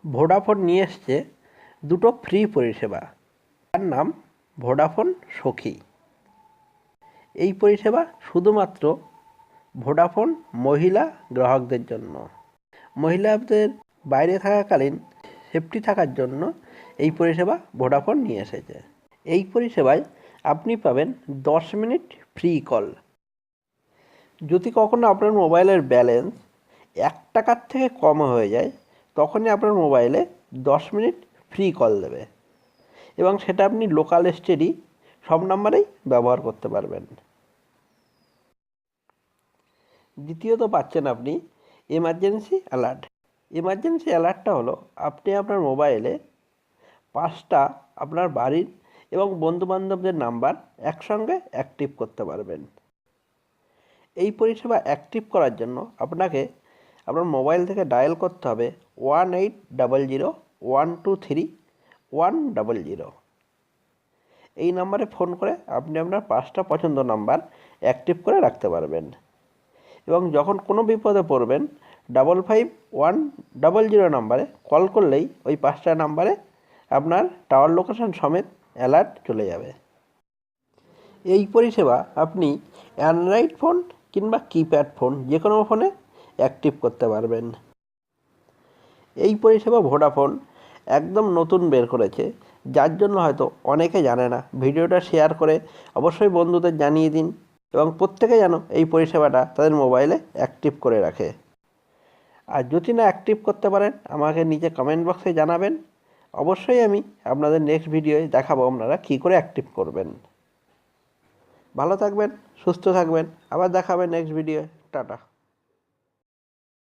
Vodafone নিয়ে এসছে দুটো ফ্রি পরিষেবা, তার নাম ভোডাফোন সখী। এই পরিষেবা শুধুমাত্র ভোডাফোন মহিলা গ্রাহকদের জন্য। মহিলাদের বাইরে থাকাকালীন সেফটি থাকার জন্য এই পরিষেবা ভোডাফোন নিয়ে এসেছে। এই পরিষেবায় আপনি পাবেন 10 মিনিট ফ্রি কল। যদি কখনো আপনার মোবাইলের ব্যালেন্স 1 টাকার থেকে কম হয়ে যায়, তখনই আপনার মোবাইলে 10 মিনিট ফ্রি কল দেবে এবং সেটা আপনি লোকাল এসটিডি সব নাম্বারেই ব্যবহার করতে পারবেন। দ্বিতীয়ত পাচ্ছেন আপনি এমার্জেন্সি অ্যালার্ট। এমার্জেন্সি অ্যালার্টটা হলো আপনি আপনার মোবাইলে 5টা আপনার বাড়ির এবং বন্ধুবান্ধবদের নাম্বার একসঙ্গে অ্যাক্টিভ করতে পারবেন। এই পরিষেবা অ্যাক্টিভ করার জন্য আপনাকে আপনার মোবাইল থেকে ডায়াল করতে হবে 1800123100। এই নাম্বারে ফোন করে আপনি আপনার 5টা পছন্দ নাম্বার অ্যাক্টিভ করে রাখতে পারবেন এবং যখন কোনো বিপদে পড়বেন 55100 নাম্বারে কল করলেই ওই 5টা নাম্বারে আপনার টাওয়ার লোকেশন সমেত অ্যালার্ট চলে যাবে। এই পরিষেবা আপনি অ্যান্ড্রয়েড ফোন কিংবা কিপ্যাড ফোন যে কোনো ফোনে অ্যাক্টিভ করতে পারবেন। এই পরিষেবা ভোডাফোন একদম নতুন বের করেছে, যার জন্য হয়তো অনেকে জানে না। ভিডিওটা শেয়ার করে অবশ্যই বন্ধুদের জানিয়ে দিন এবং প্রত্যেকে যেন এই পরিষেবাটা তাদের মোবাইলে অ্যাক্টিভ করে রাখে। আর যদি না অ্যাক্টিভ করতে পারেন আমাকে নিচে কমেন্ট বক্সে জানাবেন। অবশ্যই আমি আপনাদের নেক্সট ভিডিওয়ে দেখাবো আপনারা কী করে অ্যাক্টিভ করবেন। ভালো থাকবেন, সুস্থ থাকবেন, আবার দেখাবেন নেক্সট ভিডিওয়ে। টাটা।